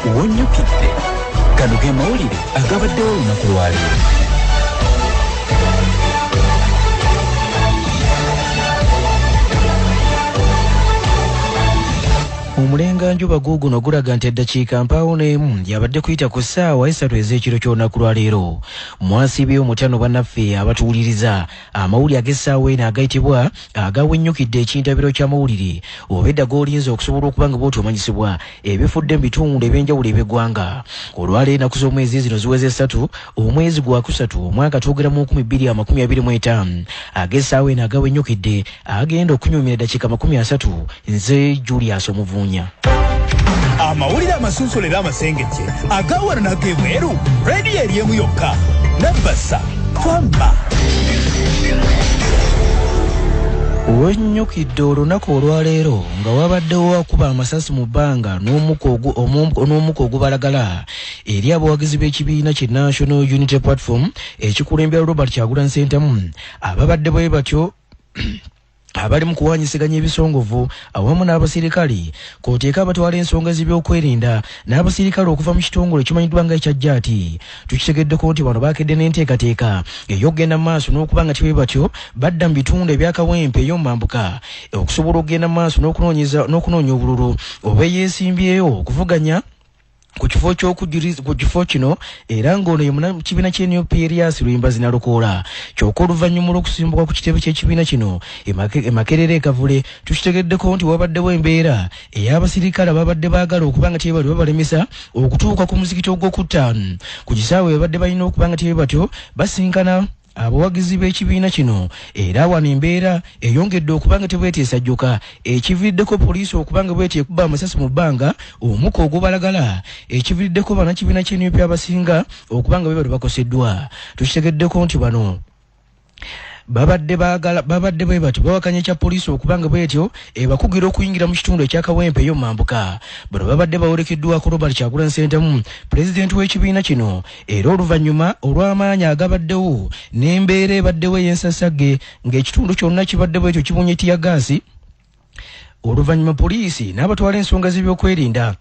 wonnyukidde gano ge mawulire agabaddewo olunaku lwaleero. Omulenga njuba guguno gulaga nti eddakiika mpaawo n'emu yabadde kuyita ku ssaawa 3 ez'ekiro ky'olunaku lwa leero. Mwasibye omutano bannaffe abatuwuliriza amawulire ag'essaawa eno agayitibwa agawennyukidde ekintabiro ky'amawulire oba edda g'olinza okusobola okuba nga bw'oti omanyisibwa ebifudde mu bitundu eby'enjawulo eby'eggwanga. Olwaleero ennaku z'omwezi zino ziweze 3 omwezi gwa 3 omwaka twogeramu 2025 ag'essaawa eno agawennyukidde agenda okunyumira eddakiika 30 nze Julius Omuvunya. Amawulire amasunsulera amasengejje agawara n'ag'ebweru rediyo eriemu yokka Nabasa Twamba. Wennyukidde olunaku olwaleero nga wabaddewo akuba amasasi mu bbanga n'omuko ogubalagala eri abawagizi b'ekibiina kye National Unity Platform ekikulembera Robert Kyagulanyi Ssentamu ababadde bwe batyo abali mu kuwanyisiganya ebisongovu awamu n'abasirikale k'oteeka abatwala ensonga z'ebyokwerinda n'abasirikale okuva mu kitongole ekimanyiddwa nga ekyajaati. Tukitegeddeko nti bano baakedde n'enteekateeka ey'okugenda mu maaso n'okuba nga tibwe batyo badda mu bitundu ebyakawempe ey'omumambuka okusobola okugenda mu maaso n'okunoonya obululu oba eyeesimbyeyo okuvuganya ku kifo kino era ng'ono ye mukibiina ky'NUP Erias Luyimbazi Nalukoola. Kyokka oluvannyuma lw'okusimbuka ku kitebe ky'ekibiina kino Makerere Kavule tukitegeddeko nti wabaddewo embeera ey'abasirikale ababadde baagala okuba nga tibwe batyo babalemesa okutuuka ku muzikiti ogw'okutaano ku kisaawe babadde balina okuba nga tibwe batyo basinkana abawagizi b'ekibiina kino era wano embeera eyongedde okuba nga tebweteesa jjuka ekiviiriddeko poliisi okuba nga bwetye kuba amasasi mu bbanga omuko ogubalagala ekiviiriddeko bannakibiina ky'NUP abasinga okuba nga bwe bakoseddwa. Tukitegeddeko nti bano babadde bwe batyo bawakanya ekya poliisi okuba nga bwetyo ebakugira okuyingira mu kitundu ekyakawempe ey'omumambuka. Bano babadde bawolekeddwako Robert Kyagulanyi Ssentamu pulezidenti w'ekibiina kino era oluvannyuma olw'amaanyi agabaddewo n'embeera ebaddewo ey'ensasagge ng'ekitundu kyonna kibadde bwetyo kibunye tiyagaasi. Oluvannyuma poliisi n'abatwala ensonga z'ebyokwerinda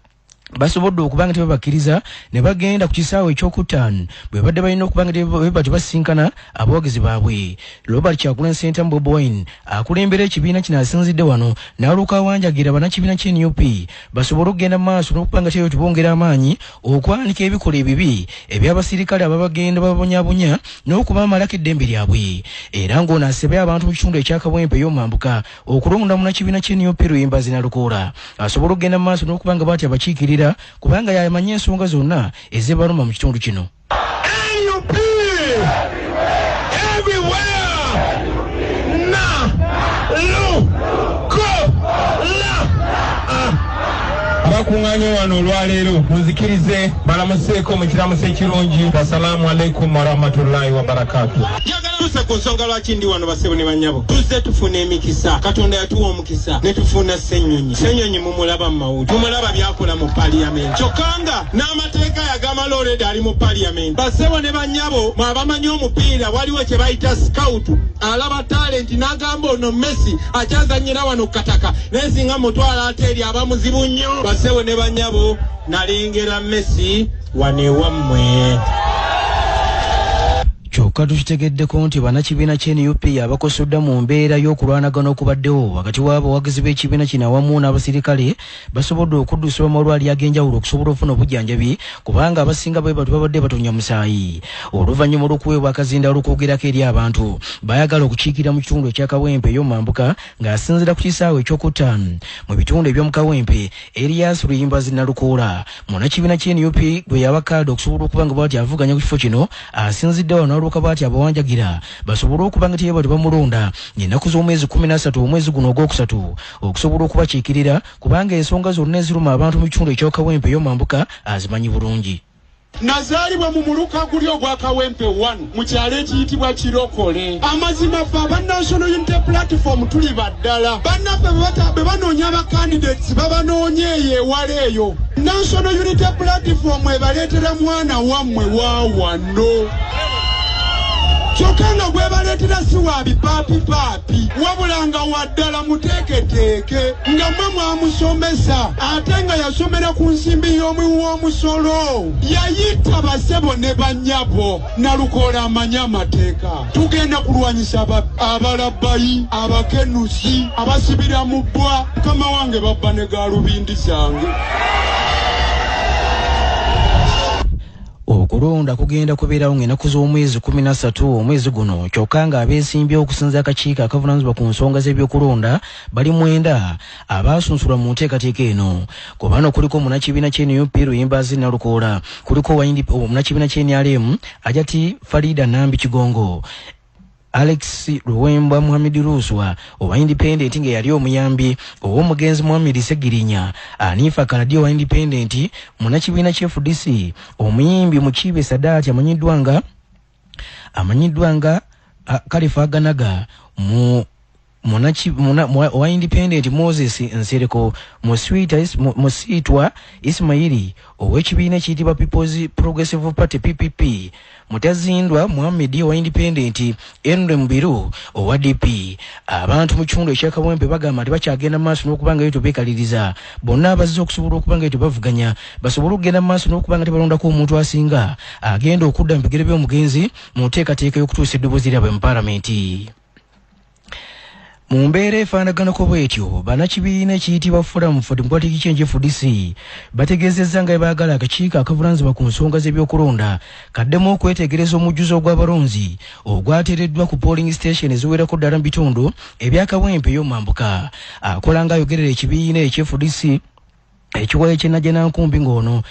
basobodde okuba nga tebabakkiriza ne bagenda ku kisaawe eky'okutaano bwe badde balina okuba nga batyo basinkana abawagizi baabwe. Robert Kyagulanyi Ssentamu Bobi Wine akulembera ekibiina kino asinzidde wano n'aluuka awanjagira bannakibiina ky'NUP basobole okugenda mu maaso n'okuba nga tebongera amaanyi okwanika ebikola ebibi eby'abasirikale ababagenda babonyabonya n'okubamalako eddembe lyabwe. Era ng'ono asabye abantu mu kitundu ekyakawempe ey'omumambuka okulonda munnakibiina ky'NUP Luyimbazi Nalukoola asobole okugenda mu maaso n'okuba nga bw'atyo abakiikirira kubanga yamanya ensonga zonna ezibaluma mu kitundu kino. NUP everywhere na lo ko la abakuŋŋaanye wano olwaleero munzikirize balamuseeko mu kiramuso ekirungi. Assalamu alaikum warahmatullahi wabarakatuh. Tuse ku nsonga lwaki ndi wano basebo ne bannyabo tuzze tufuna emikisa Katonda yatuwa omukisa ne tufuna Ssenyonyi mumulaba mu mawulire mumulaba byakola mu parliament kyokka n'amateeka yagamba already ali mu parliament. Basebo ne bannyabo mwabamanyi omupiira waliwo kye bayita scout alaba talent n'agamba ono Messi akyazannyira wano kataka nesinga mutwala ate eri abamuzibu nnyo. Basebo ne bannyabo nalengera Messi wanewammwe. Kyokka tukitegeddeko nti bannakibiina ky'NUP abakosodda mu mbeera y'okulwanagana okubaddewo wakati w'abawagizi b'ekibiina kino awamu n'abasirikale basobodde okuddusa amalwaliro ag'enjawulo okusobola okufuna obujjanjabi kubanga abasinga bwe batyo babadde batonya musaayi. Oluvannyuma olw'okuweebwa akazindaalo okwogerako eri abantu bayagala okukiikira mu kitundu ekyakawempe ey'omumambuka ng'asinziira ku kisaawe eky'okutaano mu bitundu eby'omu kawempe. Erias Luyimbazi Nalukoola munnakibiina ky'NUP bwe yabakadde okusobola okuba nga bw'ati avuganya ku kifo kino asinzidde wano n'oluka bw'ati abawanjagira basobole okuba nga teyeba tebamulonda ennaku z'omwezi 13 omwezi guno ogwokusatu okusobola okubakiikirira kubanga ensonga zonna eziruma abantu mu kitundu eky'okawempe ey'omumambuka azimanyi bulungi. Nazaalibwa mu muluka guli ogwa Kawempe 1 mu kyalo ekiyitibwa Kirokole. Amazima ffe aba National Unity Platform tuli baddala. Bannaffe be banoonya abacandidates babanoonya eyo ewala eyo. National Unity Platform ebaleetera mwana wammwe wa wano. kyokanga gwe baleetera si wa bipaapi wabulanga waddala muteeketeeke nga mwe mwamusomesa ate nga yasomera ku nsimbi y'omuwi w'omusolo yayita basebo ne bannyabo nalukoola amanyi amateeka tugenda kulwanyisa abalabbayi abakenusi abasibira mu bbwa mukama wange babba ne galubindi zange. Okulonda kugenda kubeerawo ng'ennaku z'omwezi 13 omwezi guno kyokka nga abeesimbyewo okusinza akakiiko akavunaanyizibwa ku nsonga z'ebyokulonda bali 9 abaasunsulwa mu nteekateeka eno. Ku bano kuliko munnakibiina ky'NUP Luyimbazi Nalukoola, kuliko munnakibiina ky'NRM Ajati Farida Nambi Kigongo, Alex Luwemba Muhammad Ruswa owa Independent nga yali omuyambi ow'omugenzi Muhammad Segirinya, Anifa Kaladi owa Independent, munnakibiina ky'FDC omuyimbi Mukibe Sadati amanyiddwa nga Kalifa Ganaga, owa Independent Moses Nsereko, Musiitwa Ismaili ow'ekibiina ekiyitibwa People's Progressive Party PPP, Mutazindwa Muhammad owa Independent, Enre Mubiru owa DP. Abantu mu kitundu ekyakawempe bagamba nti bakyagenda maaso n'okubanga yetu beekaliriza bonna abazze okusobola okubanga yetu bavuganya basobole okugenda maaso n'okubanga tebalondako omuntu asinga agenda okudda mu bigere by'omugenzi mu nteekateeka y'okutuusa eddoboozi lyabwe mu paalamenti. Mu mbeera efaanaganako bw'etyo, bannakibiina ekiyitibwa Forum for Democratic Change FDC bategeezezza nga baagala akakiiko akavunaanyizibwa ku nsonga z'ebyokulonda kaddemu okwetegereza omujjuzo ogw'abalonzi ogwateereddwa ku polling station eziwerako ddala mu bitundu ebyakawempe ey'omambuka. Akola ng'ayogerera ekibiina eky'FDC ekiwayo ky'Ennajjanankumbi ng'ono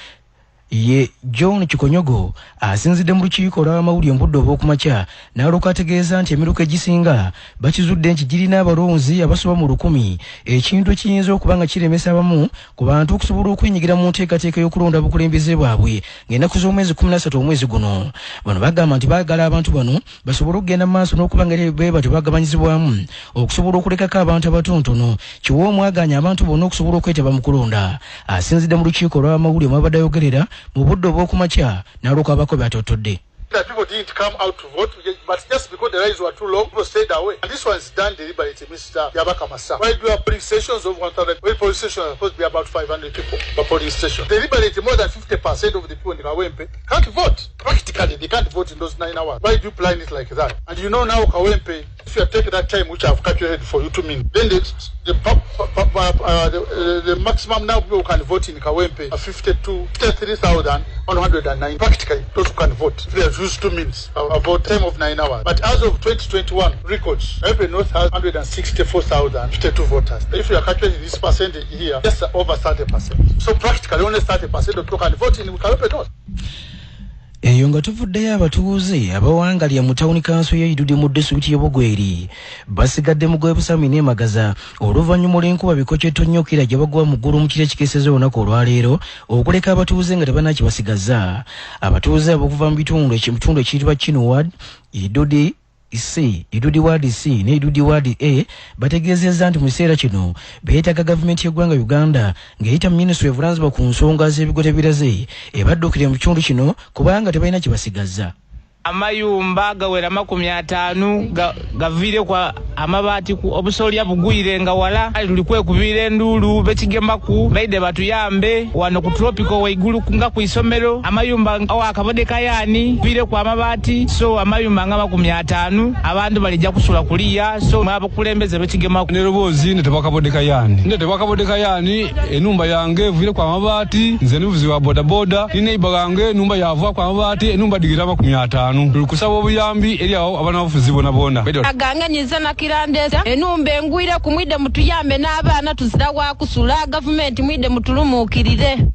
ye John Kikonyogo asinzidde mu lukiiko olw'amawulire mu budde obw'okumakya n'alyoka ategeeza nti emiruka egisinga bakizudde nti girina abalonzi abasoba mu 1,000, ekintu ekiyinza okuba nga kiremesa abamu ku bantu okusobola okwenyigira mu nteekateeka y'okulonda bukulembeze bwabwe ng'ennaku z'omwezi 13 omwezi guno. Bano bagamba nti baagala abantu bano basobole okugenda mu maaso n'okuba nga beba tebagabanyizibwamu okusobola okulekako abantu abatonotono kiwa omwaganya abantu bonna okusobola okwetaba mu kulonda. Asinzidde mu lukiiko olw'amawulire mwabadde ayogerera mu budde obw'okumakya n'alyoka abakobe atotodde. That people didn't come out to vote, but just because the lines were too long, people stayed away. And this one is done deliberately, Mr. Yabaka Massa. Why do you have police stations of 1,000? Well, police stations are supposed to be about 500 people per police station. Deliberately, more than 50% of the people in Kawempe can't vote. Practically, they can't vote in those 9 hours. Why do you plan it like that? And you know now Kawempe, if you take that time which I've calculated for you to mean, then the maximum now people can vote in Kawempe are 53,109. Practically, those who can vote. Used 2 minutes about time of 9 hours. But as of 2021 records, every North has 164,052 voters. If you are calculating this percentage here, just over 30%. So practically only 30% of people can vote in Kawempe North. Eyo nga tuvuddeyo abatuuze abawangalya mu tawuni kanso y'Idudi mu disitulikiti y'Obugweri basigadde mu Gwebusami n'Emagaza oluvannyuma olw'enkuba bikoco ettonyokera gye bagwa mu ggulu mu kiro ekikeeseza olunaku olwaleero okuleka abatuuze nga tebannakibasigaza. Abatuuze abokuva mu bitundu ekiyitibwa Kinuwad, Idudi Ward C ne Idudi Ward A bategeezezza nti mu kiseera kino beetaaga gavumenti y'eggwanga Uganda ng'eyita Ministry of Lands ku nsonga z'ebigote biraze ebaddukire mu kitundu kino kubanga tebalina kibasigaza. Amayumba gawera 50 gavire kwa amabati ku obusolya bugwire nga wala lulikwe kubire ndulu bekigemaku baide batuyambe wano ku tropical waigulu nga ku isomero amayumba awakabodeka yani vire kwa amabati so amayumba nga 50 abantu balijja kusula kuliya so mwabo kulembeze bekigemaku ne robozi ne tebakabodeka yani enumba yange vire kwa amabati nze nivuzi wa boda ine ibagange numba yavwa kwa amabati enumba digira 50 kusaba obuyambi eri awo abanabufuzi bona aganga nyiza nakirandeza enumba engwire kumwide mutuyambe n'abaana tuzira wa kusula gavumenti mwide mutulumukirire.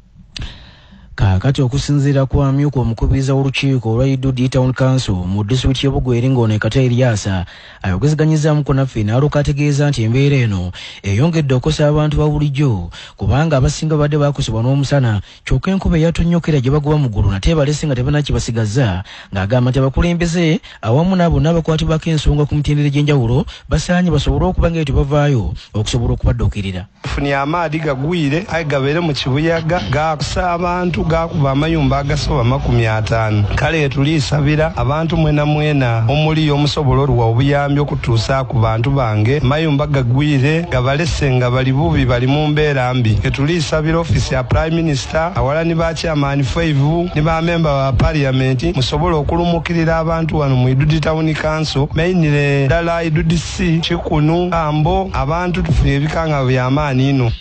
Kaakati okusinziira ku amyuka omukubiriza w'olukiiko olwa Idudi Town Council mu disitulikiti y'Obugweri ng'ono Ekata Eriasa ayogezeganyizaamu ko naffe n'alyoka ategeeza nti embeera eno eyongedde okukosa abantu ba bulijjo kubanga abasinga badde baakosebwa n'omusana kyokka enkuba eyatonyokera gye bagoba mu ggulu nate balese nga tebannakibasigaza ng'agamba nti abakulembeze awamu n'abo n'abakwatibwako ensonga ku mitendera egy'enjawulo basaanye basobole okuba nga tebavaayo okusobola okubadduukirira. Funi amaadi gagwire ayi gabeere mu kibuyaga gaakusa abantu gakuba amayumba agasoba 50. Kale tulisabira abantu mwena omuli omusobola oluwa obuyambi okutuusa ku bantu bange mayumba gagwire gabalese nga bali bubi bali mu mbeera mbi. Tulisabira ofisi ya Prime Minister awala ni ba chairman 5 ni ba member wa parliament musobola okulumukirira abantu wano mu Idudi Town Council mainire dala Idudi C Chikunu Ambo abantu tufune ebikanga by'amaani ino.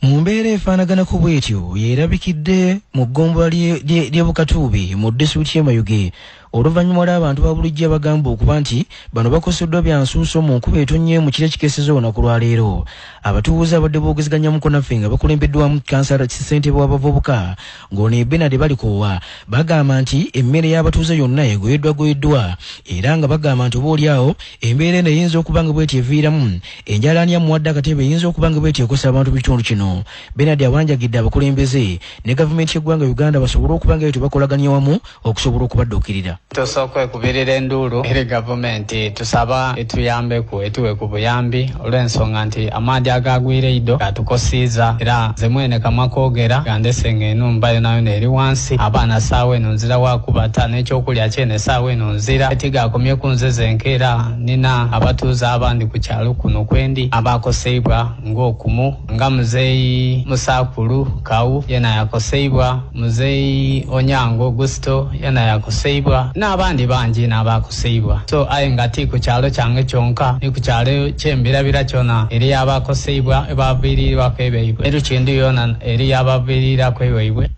Mu mbeera efaanaganako bw'etyo yeerabikidde mu ggombola ly'e Bukatuubi mu disitulikiti y'e Mayuge oluvannyuma lw'abantu ba bulijjo bagamba okuba nti bano bakoseddwa bya nsuuso mu nkuba etonnye mu kiro ekikeeseza olunaku lwa leero. Abatuuze abadde boogezeganya muko naffe nga bakulembeddwamu kansala ssentebe w'abavubuka ng'ono Bernard Balikoowa bagamba nti emmere y'abatuuze yonna egoyeddwa era nga bagamba nti oboolyawo embeera eno eyinza okuba nga bw'etyo eviiramu enjalaani ya muwadde akatebe eyinza okuba nga bw'etyo ekosa abantu mu kitundu kino. Bernard awanjagidde abakulembeze ne gavumenti y'eggwanga Uganda basobole okuba nga bw'etyo bakolaganya wamu okusobola okubadduukirira. Tusooka okubirira enduulu eri gavumenti tusaba etuyambeku etuwe ku buyambi olw'ensonga nti amaadhi agagwire ido gatukosiiza era ze mwene kamwa koogera gandesenga enumba yona eri wansi abaana saawa eno nzira wakubata n'ekyokulya kyene saawa eno nzira etigakomye ku nze zenkeera nina abatuuze abandi ku kyalo kuno kwendi abakoseibwa ng'okumu nga muzeeyi Musakulu Kawu yena yakoseibwa, muzeeyi Onyango Gusto yena yakoseibwa n'abandi bangi n'abakoseibwa. So aye nga ti ku kyalo kyange kyonka ni ku kyalo ky'embirabira kyona eri abakoseibwa ebaviiriirwako ebeibwe eru kindu yona eri abaviiriirako ebeibwe.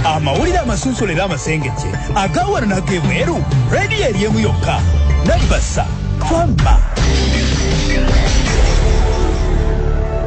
Amawulire amasunsule era amasengejje agawana n'ag'ebweru rediyo eriemu yokka nabasa twamba.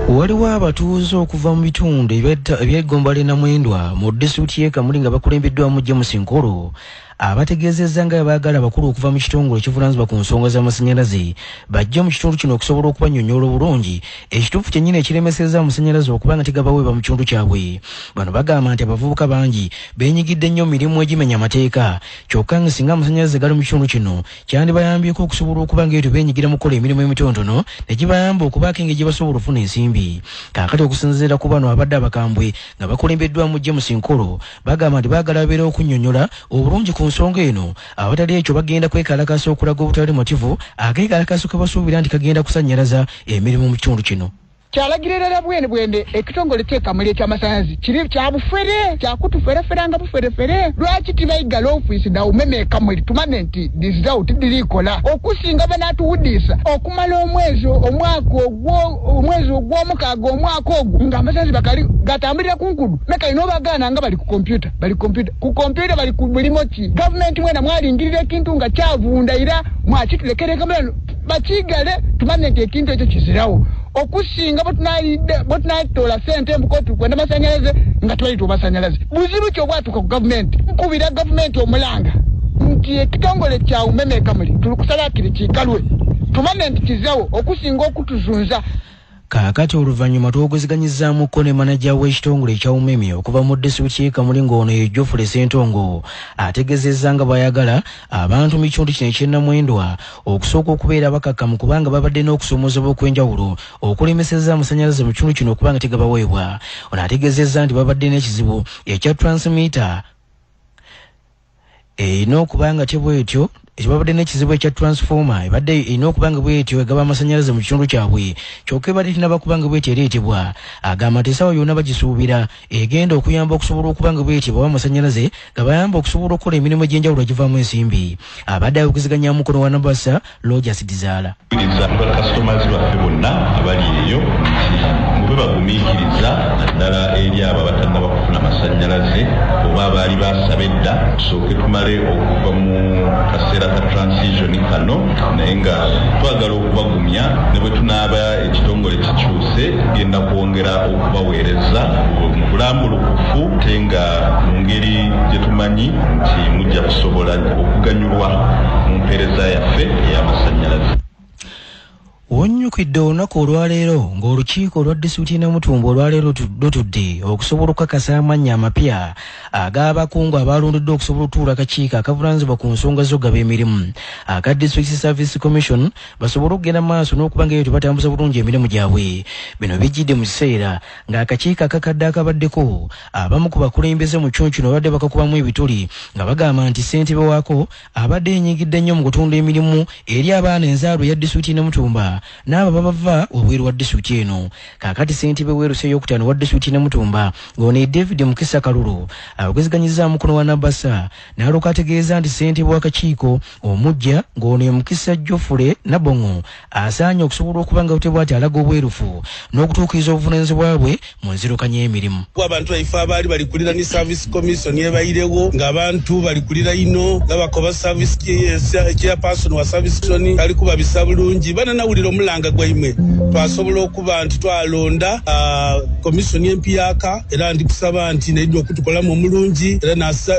Waliwo abatuuze okuva mu bitundu eby'eggombolola e Namwendwa mu disitulikiti y'e Kamuli nga bakulembeddwamu James Nkolo abategeezezza nga baagala abakulu okuva mu kitongole ekivunaanyizibwa ku nsonga z'amasannyalaze bajja mu kitundu kino okusobola okubannyonnyola obulungi ekituufu kyennyini ekiremesezza amasannyalaze okuba nga tegabaweebwa mu kitundu kyabwe. Bano bagamba nti abavubuka bangi beenyigidde nnyo mirimu egimenya amateeka kyokka nga singa amasannyalaze gali mu kitundu kino kyandibayambyeko okusobola okuba nga etyo beenyigira mu kukola emirimu emitonotono ne gibayamba okubaako engeri gye basobola okufuna ensimbi. Kaakati okusinziira ku bano abadde abakambwe nga bakulembeddwamu James Nkolo bagamba nti baagala babeera okunnyonnyola obulungi ku nsonga eno abatali ekyo bagenda kwekalakasa okulaga obutali motivu akeekalakaso ke basuubira nti kagenda kusannyalaza emirimu mu kitundu kino. Kyalagirira bwende ekitongole ky'ekamuli eky'amasannyalaze kiri kya bufere kyakutufereferanga buferefere lwaki tibaigala ofisi na umeme ekamuli tumanye nti disdoubt dirikola okusinga banatuwudisa okumala omwezi ogw'omukaaga omwaka ogwo nga amasannyalaze bakali gatambulira ku nkudu meka ino bagaana nga bali ku kompyuta bali ku bulimo ki gavumenti mwena mwalingirira ekintu nga kyavunda era mwakitulekera ekamuli bakigale tumanye nti ekintu ekyo kizirawo okusinga botunatola sente mbukotu kwenda masannyalaze nga tubalita omasannyalaze buzibu kyobwatuka ku gavumenti nkubira gavumenti omulanga nti ekitongole kya umeme ekamuli tulukusala kiri kiikalwe tumanye nti kizawo okusinga okutuzunza. Kaakati oluvannyuma twogezeganyizzaamukko ne manaja w'ekitongole ekya umeme okuva mu disitulikiti y'e Kamuli ng'ono ye Geoffrey Ssentongo ategeezezza nga bayagala abantu mu kitundu kino eky'e Namwendwa okusooka okubeera bakakkamu kubanga babadde n'okusoomozebwa okw'enjawulo okulemesezza amasannyalaze mu kitundu kino okuba nga tegabaweebwa. Ono ategeezezza nti babadde n'ekizibu ekya transmitter n'okuba nga tebwetyo ekibabadde n'ekizibu ekya transformer ebadde erina okuba nga bwetyo egaba amasannyalaze mu kitundu kyabwe kyokka ebadde tinaba kuba nga bwetyo ereetebwa. Agamba nti essaawa yonna bagisuubira egenda okuyamba okusobola okuba nga bwetyo bawa amasannyalaze gabayamba okusobola okukola emirimu egy'enjawulo egivaamu ensimbi. Abadde ayogezeganya mukono wa Nabasa Rogers Dizaala. Bakasitomazi baffe bonna abali eyo mube bagumiikiriza naddala eri abo abatannaba kufuna amasannyalaze oba abaali basaba edda tusooke tumale okuva mu kaseera ka transition kano naye nga twagala okubagumya ne bwe tunaaba ekitongole kikyuse tugenda kwongera okubaweereza mu bulambulukufu te nga mu ngeri gye tumanyi nti mujja kusobola okuganyulwa mu mpeereza yaffe ey'amasannyalaze. Onyukidde olunaku olwaleero ng'olukiiko olwa disitulikiti Namutumba olwaleero lutudde okusobola okukakasa amannya amapya ag'abakungu abalondeddwa okusobola otuula akakiiko akavunaanyizibwa ku nsonga z'okugaba emirimu aka District Service Commission basobole okugenda maaso n'okuba ng'ebyo batambuza bulungi emirimu gyabwe. Bino bijjidde mu kiseera ng'akakiiko akakadde akabaddeko abamu ku bakulembeze mu kyonyi kino babadde bakakubamu ebituli nga bagamba nti ssentebe waako abadde yenyigidde nnyo mu kutunda emirimu eri abaana enzaalwa ya disitulikiti Namutumba n'abo babava wabweru wa disitulikiti eno. Kaakati ssentebe w'erusa ey'okutaano wa disitulikiti Namutumba ng'ono David Mukisa Kalulu abageziganyizza mukono wa Nabasa n'alyoka ategeeza nti ssentebe w'akakiiko omujja ng'ono Mukisa Jofule Nabongo asaanye okusobola okuba nga butebwa ati alaga obwerufu n'okutuukiriza obuvunaanyizibwa bwe mu nzirukanya y'emirimu. Abantu baife abaali balikulira ni Service Commission ebairewo ng'abantu balikulira ino ng'abakoba service chairperson wa Service Commission ali kubabisa bulungi bananawulira omulanga gwaimwe twasobola okuba nti twalonda commission empiyaka era ndi kusaba nti naidwa okutukolamu omulungi era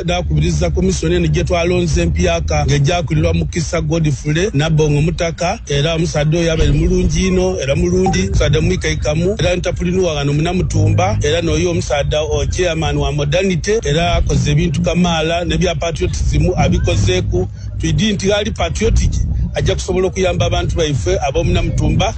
nakubiriza commission eno gye twalonze empiyaka ng'ejjakulirwa Mukisa Godfrey Nabongo Mutaka era omusadde oyo abaire mulungi ino era mulungi musadde mwikaikamu era ntapulinuwa wano Namutumba era n'oyo omusadde chairman wa modernity era akoze ebintu kamaala nebya patriotism abikozeeku twidi nti ali patriotic ajja kusobola okuyamba abantu baife ab'omu Namutumba.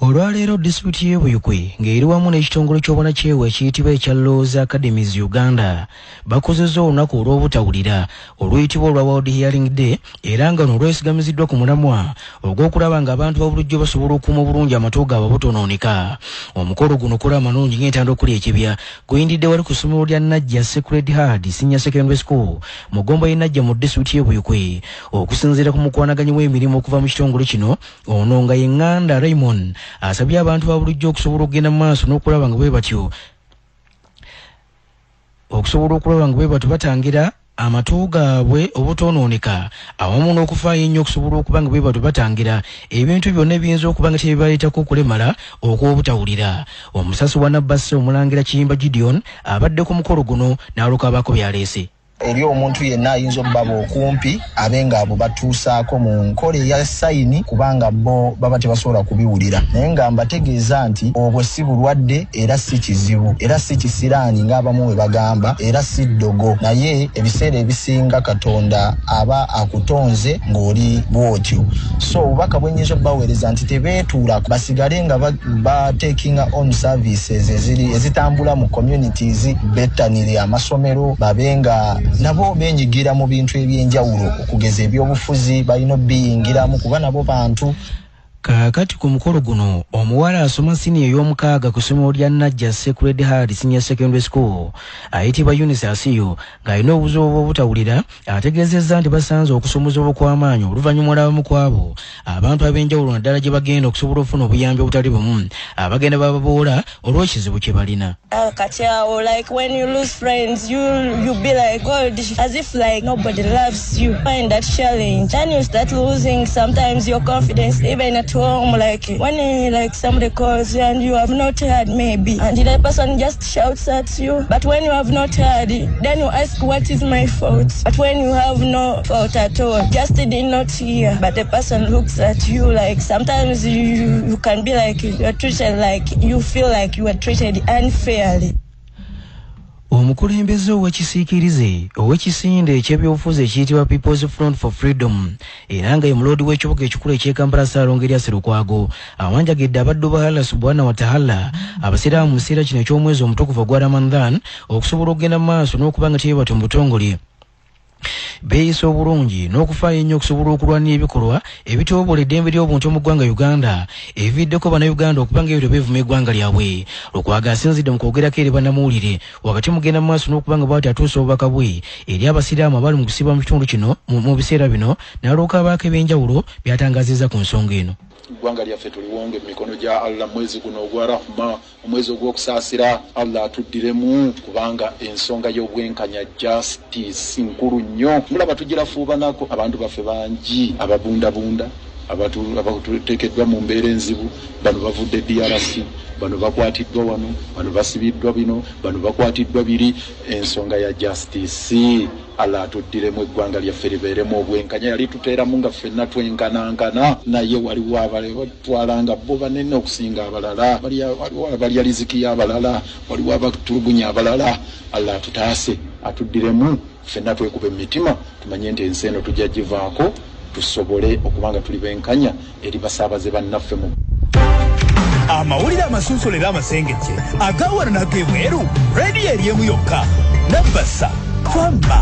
Olwaleero disitulikiti y'e Buyukwe ng'eri wamu n'ekitongole ky'obona kyewa ekiyitibwa ekya Laws Academies Uganda bakozezza olunaku olw'obutawulira oluyitibwa olwa World Hearing Day era nga n'olwesigamiziddwa ku mulamwa ogw'okulaba ng'abantu babulujjo basobola okukuuma obulungi amatu gaabwe obutonooneka. Omukolo guno kola amalungi ng'entanda okuli ekibya guyindidde wali ku ssomero lya Najja Sacred Heart Senior Secondary School mu ggombo y'e Najja mu disitulikiti y'e Buyukwe. Okusinziira ku mukwanaganyi w'emirimu okuva mu kitongole kino ono nga ye Nganda Raymond asabye abantu babulujjo okusobola okugenda mu maaso n'okulaba nga bwe batyo batangira amatu gaabwe obutonooneka awamu n'okufaayo ennyo okusobola okuba nga bwe batyo batangira ebintu byonna ebiyinza okuba nga tebibaleetako okulemala okw'obutawulira. Omusasi wa Nabasa Omulangira Kiyimba Gideon abadde ku mukolo guno n'aloka abaako byaleese. Eri omuntu yenna ayinza okubaba okumpi abenga abo batuusaako mu nkola eya sayini kubanga bo baba tebasobola kubiwulira naye nga mbategeeza nti obwo si bulwadde era si kizibu era si kisiraani ng'abamu we bagamba era si ddogo naye ebiseera ebisinga Katonda aba akutonze ng'oli bw'otyo. So obubaka bwenyiza okubaweereza nti tebeetuula basigale nga taking on services ezitambula mu communities bettanire amasomero babenga nabo benyigira mu bintu ebyenjawulo okugeza ebyobufuzi balina biyingiramu kuba nabo bantu. Kaakati ku mukolo guno omuwala asoma siniya ey'omukaaga ku ssomero lya Najja Sacred Heart Senior Secondary School ayitibwa Eunice Asiyo ng'alina obuzibu bw'obutawulira ategeezezza nti basanze okusomoza okw'amaanyi oluvannyuma lw'abamu ku abo abantu ab'enjawulo naddala gye bagenda okusobola okufuna obuyambi obutali bumu abagenda bababoola olw'ekizibu kye balina. Kati awo like when you lose friends you be like God as if like nobody loves you. Find that challenge then you start losing sometimes your confidence even at home, like when like somebody calls you and you have not heard maybe and the person just shouts at you, but when you have not heard then you ask what is my fault, but when you have no fault at all just did not hear, but the person looks at you like sometimes you can be like you are treated like you feel like you are treated unfairly. Omukulembeze ow'ekisiikirize ow'ekisinde eky'ebyobufuzi ekiyitibwa People's Front for Freedom era nga ye muloodi w'ekibuga ekikulu eky'e Kampala Ssaalongo Serukwago awanjagidde abaddu ba Allah subhanahu wa ta'ala abasiraamu mu kiseera kino eky'omwezi omutukuvu ogwa Ramadan okusobola okugenda mu maaso n'okuba nga tebeebatyo mu butongole beeyisa obulungi n'okufaayo ennyo okusobola okulwanira ebikolwa ebitoobola eddembe ly'obuntu mu ggwanga Uganda eviddeko bannayuganda okuba nga ebyo beevuma eggwanga lyabwe. Lukwago asinzidde mu kwogerako eri bannamuwulire wakati mugenda mu maaso n'okuba nga bw'ati atuusa obubaka bwe eri abasiraamu abali mu kusibwa mu kitundu kino mu biseera bino n'alooka abaako eb'enjawulo by'atangazizza ku nsonga eno. Gwanga lyaffe tuliwonge mu mikono gya Allah mwezi guno ogwa rahma omwezi ogw'okusaasira Allah atuddiremu kubanga ensonga y'obwenkanya justice nkulu nnyo mulaba tugira fuubanako abantu baffe bangi ababundabunda abatuteekeddwa mu mbeera enzibu bano bavudde DRC bano bakwatiddwa wano, bano basibiddwa bino, bano bakwatiddwa biri. Ensonga ya justice Allah atuddiremu eggwanga lyaffe libeeremu obwenkanya. Yali tuteeramu nga ffenna twenkanankana, naye waliwo abatwalanga bo banene okusinga abalala, waliwo abalya riziki y'abalala, waliwo abatulugunya abalala. Allah atutaase atuddiremu ffenna twekube emitima tumanye nti ensi eno tujja givaako tusobole okubanga tuli benkanya eri basaabaze bannaffe mu amawulire amasunsulera amasengejje agawana n'ag'ebweru rediyo eri emu yokka Nabasa Fama.